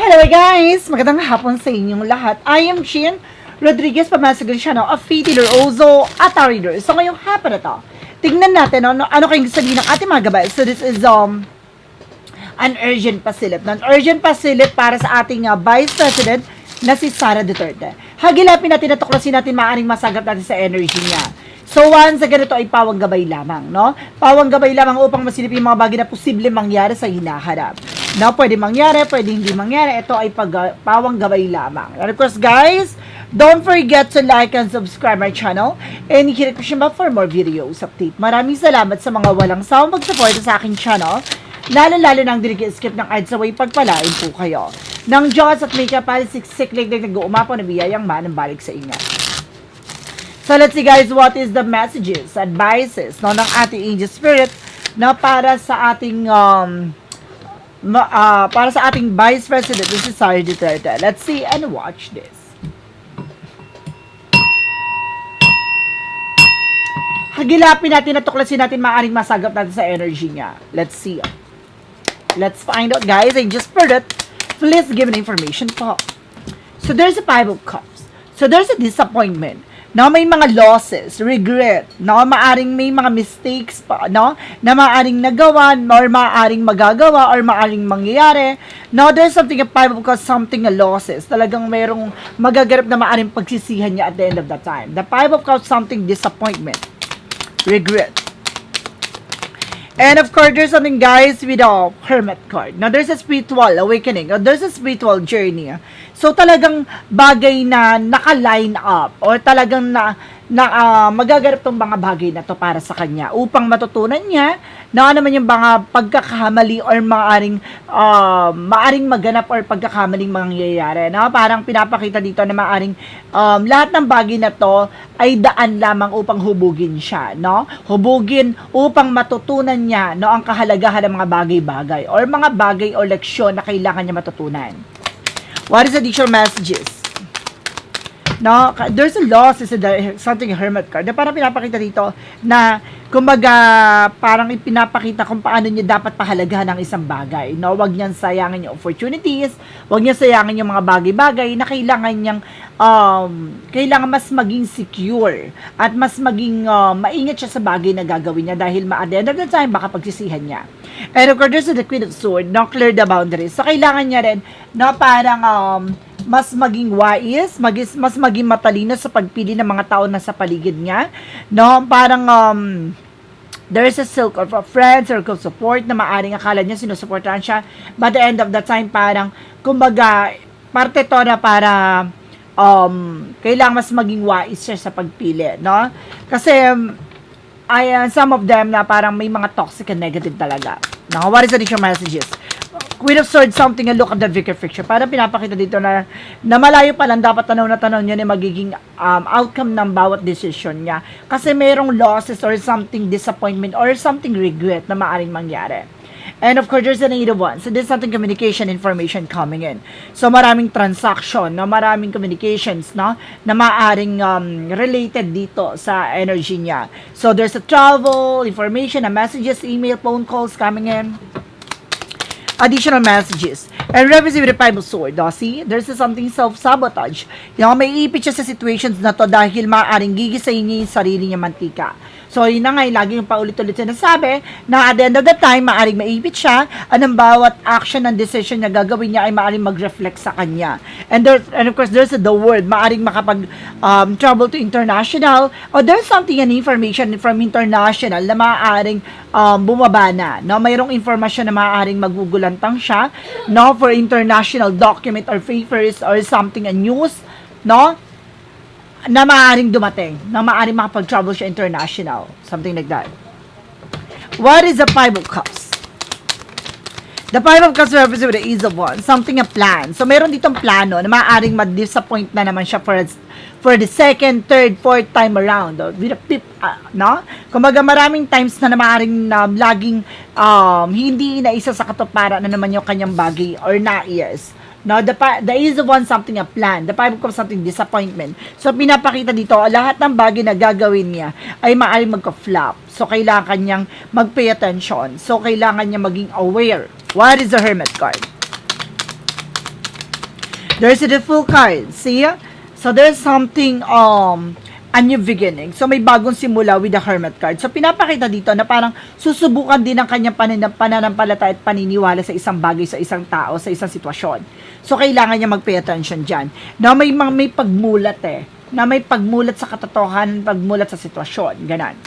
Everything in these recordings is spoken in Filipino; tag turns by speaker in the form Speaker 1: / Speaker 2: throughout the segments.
Speaker 1: Hello guys! Magandang hapon sa inyong lahat. I am Shin Rodriguez, pamasagal siya of Faith Healer Ozo at our reader. So ngayong hapon na to, tignan natin ano kayong sabihin ng ating mga gabay. So this is an urgent pasilip. Urgent pasilip para sa ating Vice President na si Sara Duterte. Hagilapin natin at tuklasin natin maaaring masagap natin sa energy niya. So once sa ganito ay pawang gabay lamang, no? Pawang gabay lamang upang masilip yung mga bagay na posible mangyari sa hinaharap. No, pwede mangyari, pwede hindi mangyari. Ito ay pawang gabay lamang. And of course, guys, don't forget to like and subscribe my channel and hit the bell for more videos update. Maraming salamat sa mga walang sawang magsuporta sa aking channel. Lalo-lalo nang skip ng ads away pagpalain po kayo. Nang Diyos at may kapalisiksik nag-uumapo na biyayang manang sa inyo. So let's see guys, what is the messages, advices no, ng ating angel spirit na para sa ating Vice President, this is Sara Duterte. Let's see and watch this. Hagilapin natin at tuklasin natin maaaring masagap natin sa energy niya. Let's see. Let's find out guys. I just heard it. Please give an information po. So there's a Five of Cups. So there's a disappointment. No, may mga losses, regret, no, maaring may mga mistakes pa, no, na maaring nagawa, or maaring magagawa, or maaring mangyayari. No, there's something a Five of Cups, something a losses. Talagang mayroong magaganap na maaring pagsisihan niya at the end of the time. The Five of Cups, something disappointment, regret. And of course, there's something guys with a Hermit card. Now, there's a spiritual awakening. Or there's a spiritual journey. So, talagang bagay na naka-line up. Or talagang magaganap tong mga bagay na to para sa kanya. Upang matutunan niya na ano man yung mga pagkakamali or maaring maganap or pagkakamaling mangyayari. No? Parang pinapakita dito na maaring lahat ng bagay na to ay daan lamang upang hubugin siya. No? Hubugin upang matutunan niya no, ang kahalagahan ng mga bagay-bagay or mga bagay o leksyon na kailangan niya matutunan. What is the additional messages? No, there's a loss, is something Hermit card. Na parang pinapakita dito na kumbaga parang pinapakita kung paano niya dapat pahalagahan ang isang bagay. No, wag niyang sayangin yung opportunities, wag niyang sayangin yung mga bagay-bagay na kailangan mas maging secure at mas maging maingat siya sa bagay na gagawin niya dahil at the end of the time baka pagsisihan niya. And of course, there's the Queen of Swords, no, clear the boundaries. So kailangan niya rin na parang mas maging wise, mas maging matalino sa pagpili ng mga tao na sa paligid niya. No, parang there is a circle of friends, circle of support na maaring akala niya sinusuportahan siya. But at the end of the time, parang kumbaga parte to na para kailangan mas maging wise siya sa pagpili, no? Kasi some of them na parang may mga toxic and negative talaga. No, what is the additional messages? Queen of Swords, something, a look at the Vicar Fiction. Parang pinapakita dito na malayo pa lang dapat tanaw na tanaw niya na magiging outcome ng bawat decision niya. Kasi mayroong losses or something disappointment or something regret na maaaring mangyari. And of course, there's an 8 of Wands. So there's something communication information coming in. So maraming transaction, no? Maraming communications, no? Na maaaring related dito sa energy niya. So there's a travel, information, messages, email, phone calls coming in. Additional messages. And represent with the Five of Swords. See? There's something self-sabotage. Yung may ipit siya sa situations na to dahil maaaring gigisayin niya yung sarili niya mantika. So, yun na nga, laging paulit-ulit sinasabi na at the end of the time, maaaring maipit siya at ang bawat action and decision na gagawin niya ay maaaring mag-reflect sa kanya. And of course, there's the word, maaaring makapag-travel to international or there's something an information from international na maaaring bumaba na. No? Mayroong information na maaaring magugulantang siya no? For international document or papers or something, a news, no? Na maaaring dumating, na maaaring makapag-travel siya international. Something like that. What is the Five of Cups? The Five of Cups represents with the Ace of Wands. Something a plan. So, meron ditong plano na maaaring ma-disappoint na naman siya for the second, third, fourth time around. With a pip, no? Kumbaga, maraming times na maaaring laging hindi inaisa sa katuparan na naman yung kanyang bagay or nais. No, the Ace of Wands, something a plan. The Five of Cups, something disappointment. So, pinapakita dito, lahat ng bagay na gagawin niya ay maaaring magka-flop. So, kailangan niyang mag-pay attention. So, kailangan niya maging aware. What is the Hermit card? There's a full card. See? So, there's something, a new beginning. So, may bagong simula with the Hermit card. So, pinapakita dito na parang susubukan din ang kanyang pananampalataya at paniniwala sa isang bagay, sa isang tao, sa isang sitwasyon. So, kailangan niya mag-pay attention dyan. Na may pagmulat na may pagmulat sa katotohanan, pagmulat sa sitwasyon. Ganon.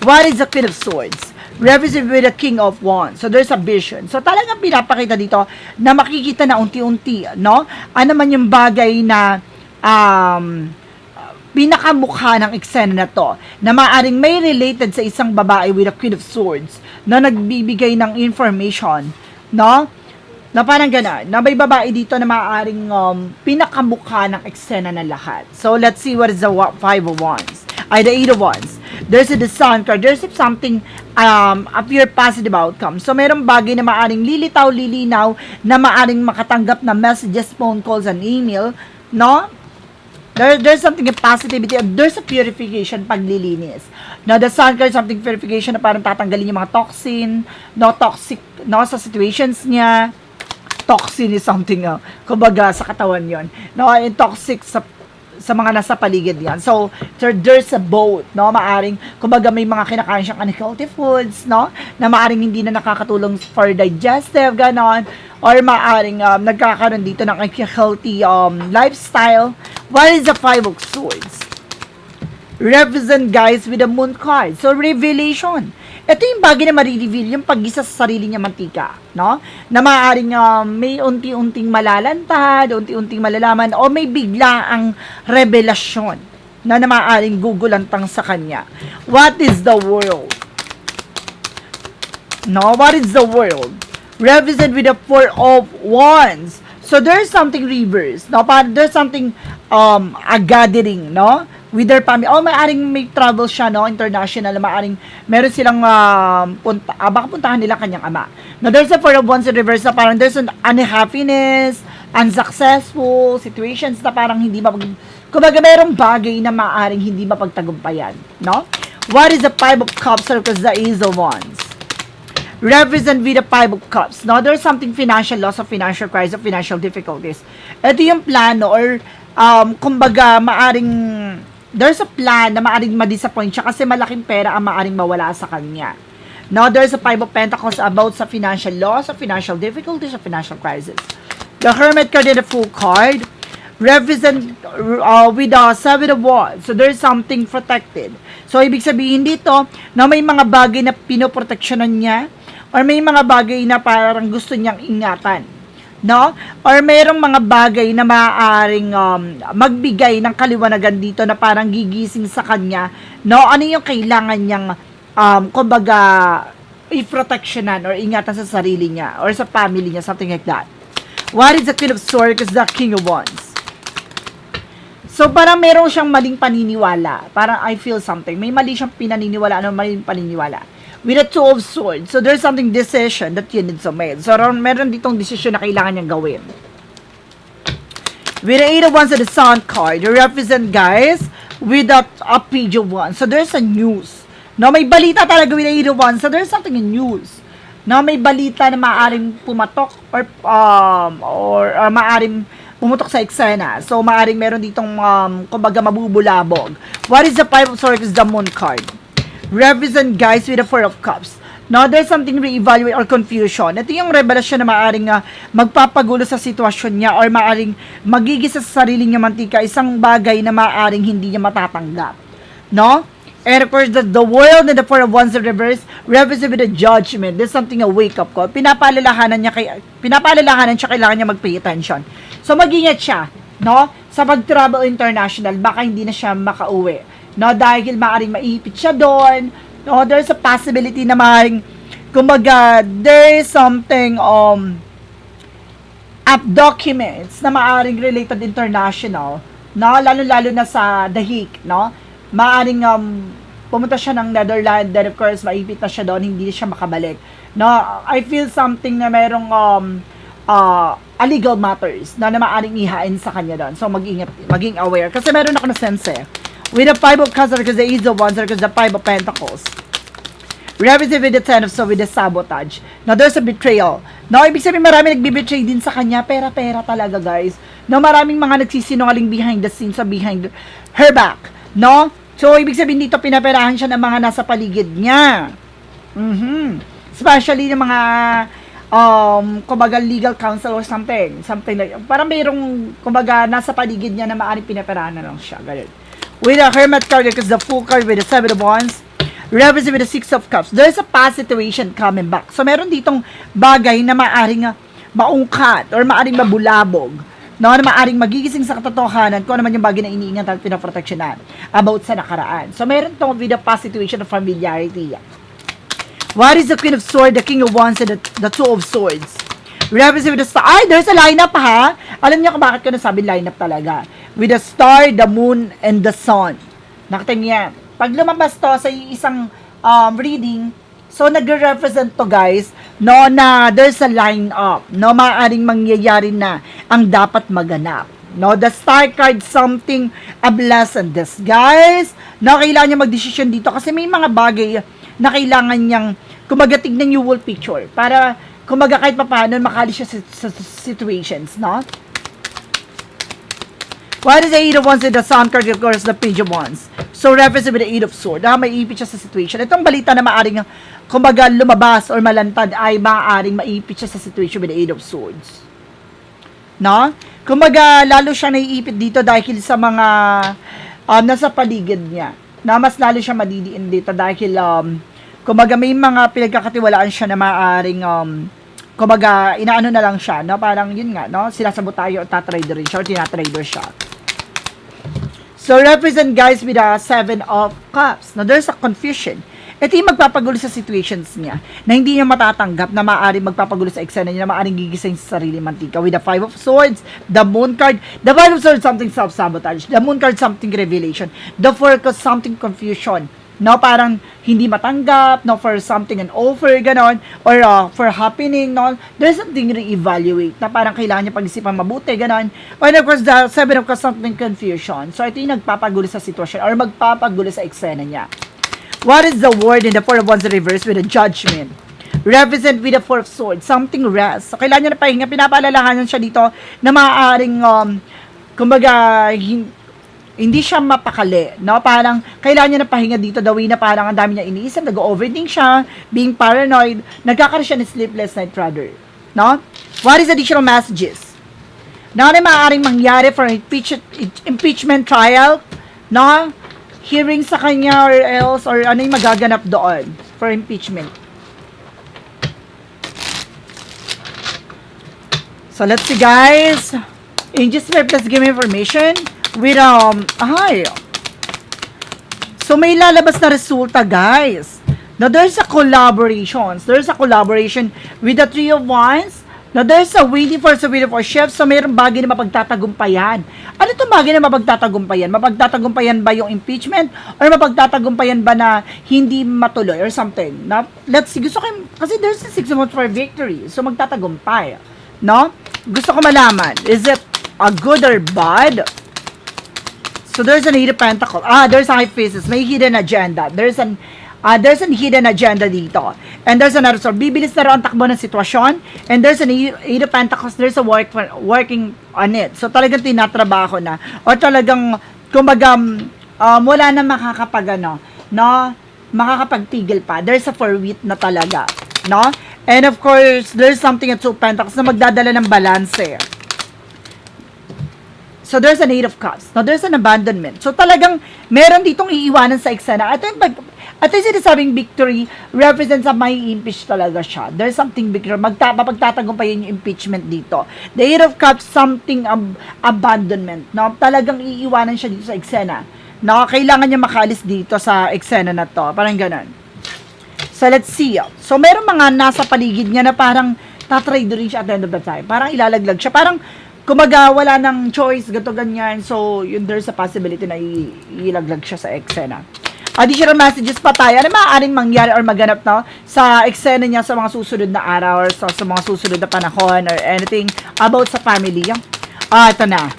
Speaker 1: What is the Queen of Swords? Represented with the King of Wands. So, there's a vision. So, talagang pinapakita dito na makikita na unti-unti, no? Ano man yung bagay na pinakamukha ng eksena na to, na maaring may related sa isang babae with the Queen of Swords, na nagbibigay ng information, no? Na parang gano'n, na may babae dito na maaaring pinakamukha ng eksena ng lahat. So, let's see what is the Five of Wands. The Eight of Wands. There's a Sun card. There's something appear positive outcome. So, merong bagay na maaring lilitaw-lilinaw, na maaring makatanggap na messages, phone calls, and email, no? There's something in positivity. There's a purification, paglilinis. Now, the Sun card, something purification na parang tatanggalin yung mga toxin, no, toxic, no, sa situations niya. Toxin is something, kumbaga, sa katawan yon, no, and toxic sa mga nasa paligid yan. So, there's a boat, no, maaring, kumbaga, may mga kinakain siyang unhealthy foods, no, na maaring hindi na nakakatulong for digestive, ganon, or maaring nagkakaroon dito ng healthy lifestyle. What is the Five of Swords? Represent, guys, with the Moon card. So, revelation. Ito yung bagay na marireveal, yung pag-isa sa sarili niya mantika, no? Na maaaring may unti-unting malalantad, unti-unting malalaman, o may bigla ang revelasyon na maaaring gugulantang sa kanya. What is the world? No? What is the world? Represent with the Four of Wands. So, there's something reverse, no? There's something, a gathering, no? With their family. Maaring may travel siya, no? International, maaring meron silang baka puntahan nila kanyang ama. Now, there's a Four of Wands in reverse na parang there's an unhappiness, unsuccessful situations na parang hindi kumbaga merong bagay na maaring hindi mapagtagumpayan, no? What is the Five of Cups because the Ace of Wands? Represent with the Five of Cups. No, there's something financial loss of financial crisis, of financial difficulties. Ito yung plano or kumbaga maaring there's a plan na maaring ma-disappoint siya kasi malaking pera ang maaring mawala sa kanya. Now, there's a Five of Pentacles about sa financial loss, sa financial difficulties, sa financial crisis. The Hermit card and the Fool card represent with the Seven of Wands. So, there's something protected. So, ibig sabihin dito na may mga bagay na pinoproteksyonan niya or may mga bagay na parang gusto niyang ingatan, no? Or mayroong mga bagay na maaaring magbigay ng kaliwanagan dito na parang gigising sa kanya, no? Ano yung kailangan niyang kumbaga i-protectionan or ingatan sa sarili niya or sa family niya, something like that. What is the Queen of Swords? Is the King of Wands. So, parang meron siyang maling paniniwala. Parang I feel something. May mali siyang pinaniniwala, ano maling paniniwala. With the Two of Swords. So, there's something decision that you need to make. So, meron ditong decision na kailangan niyang gawin. With the Eight of Wands and the Sun card, you represent, guys, with a Page of Wands. So, there's a news. No, may balita talaga with the Eight of Wands. So, there's something in news. No, may balita na maaaring pumatok or maaaring pumutok sa eksena. So, maaaring meron ditong, kumbaga, mabubulabog. What is the Five of Swords? Is the Moon card. Represent, guys, with the Four of Cups. Now, there's something re-evaluate or confusion. Ito yung revelasyon na maaaring magpapagulo sa sitwasyon niya or maaaring magigisa sa sarili niya mantika, isang bagay na maaaring hindi niya matatanggap. No? And of course, the world and the Four of Wands in reverse represent with the Judgment. There's something a wake-up call. Pinapaalalahanan siya, kailangan niya mag-pay attention. So, mag-ingat siya, no? Sa pag-travel international, baka hindi na siya makauwi. No, dahil maaaring maipit siya doon. No, there's a possibility na maaaring, kumbaga, there is something, app documents na maaaring related international, no, lalo-lalo na sa The Hague, no, maaaring, pumunta siya ng Netherlands, then of course, maipit na siya doon, hindi siya makabalik. No, I feel something na merong, illegal matters na maaaring ihain sa kanya doon. So, maging aware. Kasi meron ako na sense with the Five of Cups, because the Ace of Wands, because the Five of Pentacles. Represent with the Ten of Swords, with the Sabotage. Now, there's a betrayal. Now, ibig sabihin marami nagbibetray din sa kanya. Pera-pera talaga, guys. No, maraming mga nagsisinungaling behind the scenes sa behind her back. No? So, ibig sabihin dito, pinaperahan siya ng mga nasa paligid niya. Especially yung mga kumbaga legal counsel or something like, parang mayroong kumbaga nasa paligid niya na maaaring pinaperahan na lang siya, ganun. With the Hermit card, because the Fool card with the Seven of Wands, represent with the Six of Cups, there's a past situation coming back. So meron ditong bagay na maaaring maungkat or maaaring mabulabog, no, na maaaring magigising sa katotohanan kung ano man yung bagay na iniingat at pinaproteksyonan about sa nakaraan. So meron tong with the past situation of familiarity. What is the Queen of Swords, the King of Wands, and the Two of Swords? Represent with the star. Ay, there's a lineup ha. Alam niyo kung bakit ko nasabi lineup talaga. With the star, the moon, and the sun. Nakita niya. Pag lumabas to sa isang reading, so nagre-represent to guys, no, na there's a lineup, no, maaaring mangyayari na ang dapat maganap. No, the star card, something a blessing this, guys. No, kailangan niya magdesisyon dito kasi may mga bagay na kailangan niyang kumbaga tignan yung whole picture para kumbaga kahit papaano makali siya sa situations, no? What is the Eight of Wands and the Sun card? Of course, the Page of Wands. So, represent with the Eight of Swords. May ipit siya sa situation. Itong balita na maaring kumbaga lumabas or malantad ay maaring maipit siya sa situation with the Eight of Swords. No? Kumbaga, lalo siya naiipit dito dahil sa mga nasa paligid niya. Na mas lalo siya madidiin dito dahil kumbaga may mga pinagkakatiwalaan siya na maaaring kumbaga inaano na lang siya, no? Parang yun nga, no? Sinasabot tayo at tatrader rin siya or tinatrader siya. So represent guys with a Seven of Cups. Now there's a confusion. Ito yung magpapagulo sa situations niya na hindi niya matatanggap na maaaring magpapagulo sa eksena niya na maaaring gigising sa sarili mantika. With the Five of Swords, the Moon card, the Five of Swords, something self-sabotage. The Moon card, something revelation. The Four card, something confusion. No, parang hindi matanggap, no, for something an offer, ganon, or for happening, no, there's something re-evaluate na parang kailangan niya pag-isipan mabuti, ganon. And of course, the Seven of Cups, something confusion. So, ito yung nagpapagulo sa sitwasyon or magpapagulo sa eksena niya. What is the word in the Four of Wands reverse with a Judgment? Represent with the Four of Swords, something rest. So, kailangan niya na pahinga, pinapaalalahanan siya dito na maaaring, kumbaga, hindi siya mapakali, no? Parang, kailangan niya na pahinga dito, the way na parang ang dami niya iniisip, nag-overthink siya, being paranoid, nagkakaroon siya ng sleepless night rather, no? What is additional messages? Na ano maaaring mangyari for impeachment trial, no? Hearing sa kanya or else, or ano yung magaganap doon for impeachment. So, let's see, guys. Angels, let's give me information. With, so, may lalabas na resulta, guys. Now, there's a collaboration. There's a collaboration with the Three of Wands. Now, there's a waiting for chef. So, mayroong bagay na mapagtatagumpayan. Ano itong bagay na mapagtatagumpayan? Mapagtatagumpayan ba yung impeachment? Or mapagtatagumpayan ba na hindi matuloy or something? Now, let's see. Gusto ko, kasi there's a 6 months for victory. So, magtatagumpay. No? Gusto ko malaman. Is it a good or bad? So, there's an Eight of Pentacles. There's a High Priestess. May hidden agenda. There's an hidden agenda dito. And there's another sword. Bibilis na rin ang takbo ng sitwasyon. And there's an Eight of Pentacles. There's a working on it. So, talagang tinatrabaho na. Or talagang, kumbaga, wala na makakapag, makakapagpigil pa. There's a forwit na talaga. No? And of course, there's something at Two of Pentacles na magdadala ng balance. So, there's an Eight of Cups. Now, there's an abandonment. So, talagang meron ditong iiwanan sa eksena. At yung sinasabing victory represents a may impeach talaga siya. There's something bigger. Mapagtatagumpayan yung impeachment dito. The Eight of Cups, something abandonment. No? Talagang iiwanan siya dito sa eksena. No? Kailangan niya makaalis dito sa eksena na to. Parang ganun. So, let's see. So, meron mga nasa paligid niya na parang tatrade rin siya at the end of the time. Parang ilalaglag siya. Parang kumaga, wala ng choice, gato ganyan. So, yun, there's a possibility na ilaglag siya sa eksena. Additional messages pa tayo. Ano maaaring mangyari or maganap na sa eksena niya sa mga susunod na araw or sa mga susunod na panahon or anything about sa family? Ito na.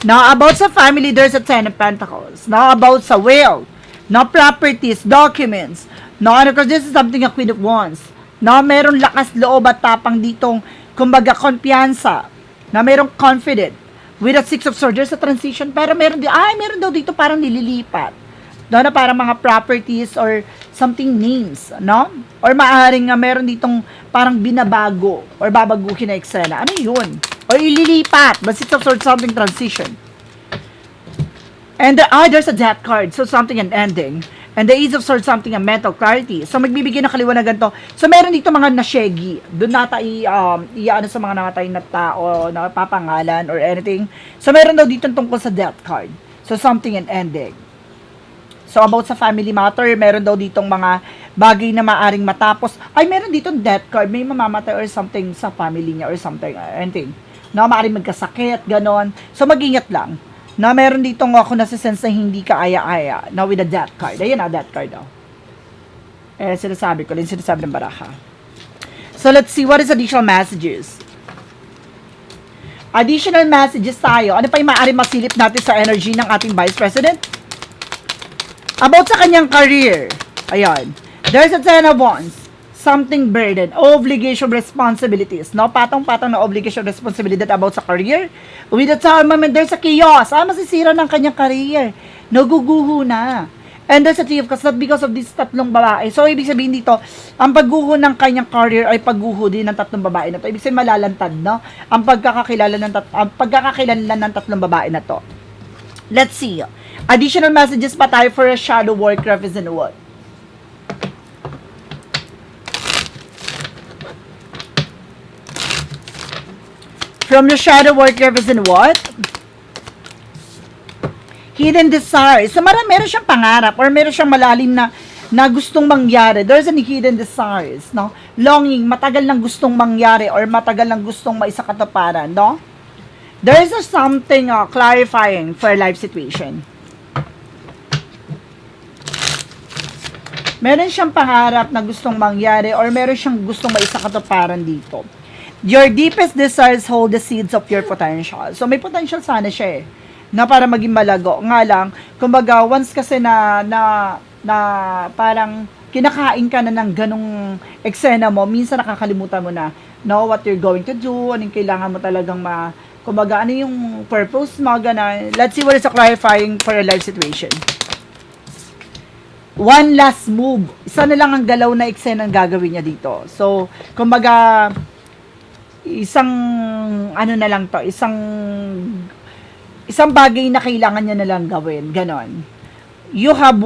Speaker 1: Now, about sa family, there's a Ten of Pentacles. Now, about sa will. Now, properties, documents. Now, because this is something a Queen of Wands. Now, meron lakas loob at tapang ditong, kumbaga, kumpiyansa. Na merong confident. With a Six of Swords, there's a transition, pero meron daw dito parang nililipat. No, na parang mga properties or something names, no? Or maaaring meron ditong parang binabago or babaguhin na eksena. Ano yun? Or ililipat. But Six of Swords, something transition. And there's a Death card. So, something an ending. And the Ace of Swords, something a mental clarity. So, magbibigay ng kaliwanagan to. So, meron dito mga nasyegi. Doon nata ano sa mga namatay na tao, na papangalan or anything. So, meron daw dito tungkol sa Death card. So, something an ending. So, about sa family matter, meron daw ditong mga bagay na maaring matapos. Ay, meron ditong death card. May mamamatay or something sa family niya or something, anything. No, maaring magkasakit, ganon. So, mag-ingat lang. No, meron ditong ako nasa-sense na hindi ka aya-aya. No, with a death card. Ayan na, death card daw. Sinasabi ko, sinasabi ng baraha. So, let's see, what is additional messages? Additional messages tayo. Ano pa yung maaring masilip natin sa energy ng ating Vice President? About sa kanyang career, ayan, there's a Ten of Wands, something burden, obligation, responsibilities, no? Patong-patong na obligation, responsibility about sa career. With the Tower moment, there's a chaos, masisira ng kanyang career, naguguho na. And there's a Three of Cups, not because of these tatlong babae. So, ibig sabihin dito, ang pagguho ng kanyang career ay pagguho din ng tatlong babae na to. Ibig sabihin, malalantad, no? Ang pagkakakilala ng tatlong babae na to. Let's see. Additional messages pa tayo for a shadow work represent what? From the shadow work represent what? Hidden desires. So, meron siyang pangarap or meron siyang malalim na gustong mangyari. There's an hidden desires, no? Longing, matagal nang gustong mangyari or matagal nang gustong maisakatuparan, no? There is something clarifying for a life situation. Meron siyang pangarap na gustong mangyari or meron siyang gustong maisakatuparan dito. Your deepest desires hold the seeds of your potential. So, may potential sana siya na para maging malago. Nga lang, kumbaga, once kasi na parang kinakain ka na ng ganong eksena mo, minsan nakakalimutan mo na, no, what you're going to do, anong kailangan mo talagang kumbaga, ano yung purpose mo, gana. Let's see what is a clarifying for a life situation. One last move. Isa na lang ang galaw na eksena ang gagawin niya dito. So, kumbaga, isang na lang to, isang bagay na kailangan niya na lang gawin. Ganon. You have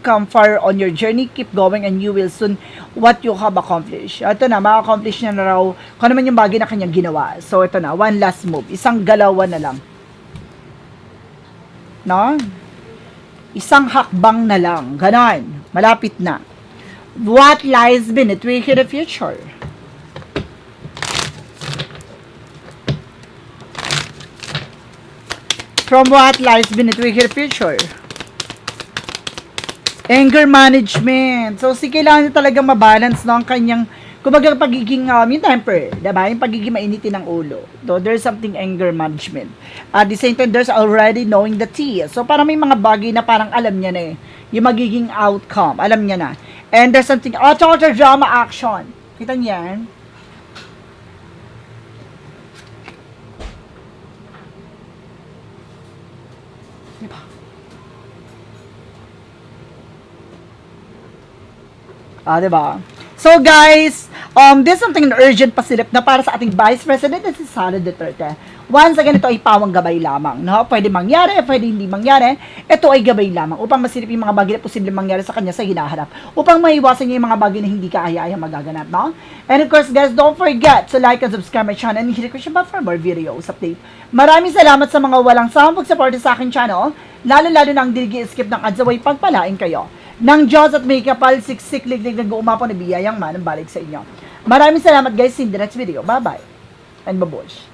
Speaker 1: come far on your journey. Keep going and you will soon what you have accomplished. Ito na, ma-accomplish niya na raw kung ano man yung bagay na kanyang ginawa. So, ito na, one last move. Isang galawan na lang. No? Isang hakbang na lang. Ganon. Malapit na. What lies beneath the future? From what lies beneath the future? Anger management. So, kailangan niya talaga mabalance, no, ang kanyang, kumbaga, pagiging, yung temper, diba? Yung pagiging mainitin ng ulo. So, there's something anger management. At the same time, there's already knowing the tea. So, parang may mga bagay na parang alam niya na yung magiging outcome. Alam niya na. And there's something, total drama action. Kita niya yan? Diba? Diba? So guys, this is something urgent pasilip na para sa ating Vice President na si Sara Duterte. Once again, ito ay pawang gabay lamang. No? Pwede mangyari, pwede hindi mangyari. Ito ay gabay lamang upang masilip yung mga bagay na posibleng mangyari sa kanya sa hinaharap. Upang maiwasan niya yung mga bagay na hindi kaaya-aya magaganap. No? And of course guys, don't forget to like and subscribe my channel and hit the question bell for more videos update. Maraming salamat sa mga walang sawang pag-support sa aking channel. Lalo-lalo na ang digi-skip ng ads away pagpalain kayo. Nang Diyos at may kapal, siksik, liglig, nag-uumapaw na biyayang man ang balik sa inyo. Maraming salamat guys, in the next video. Bye-bye. And babush.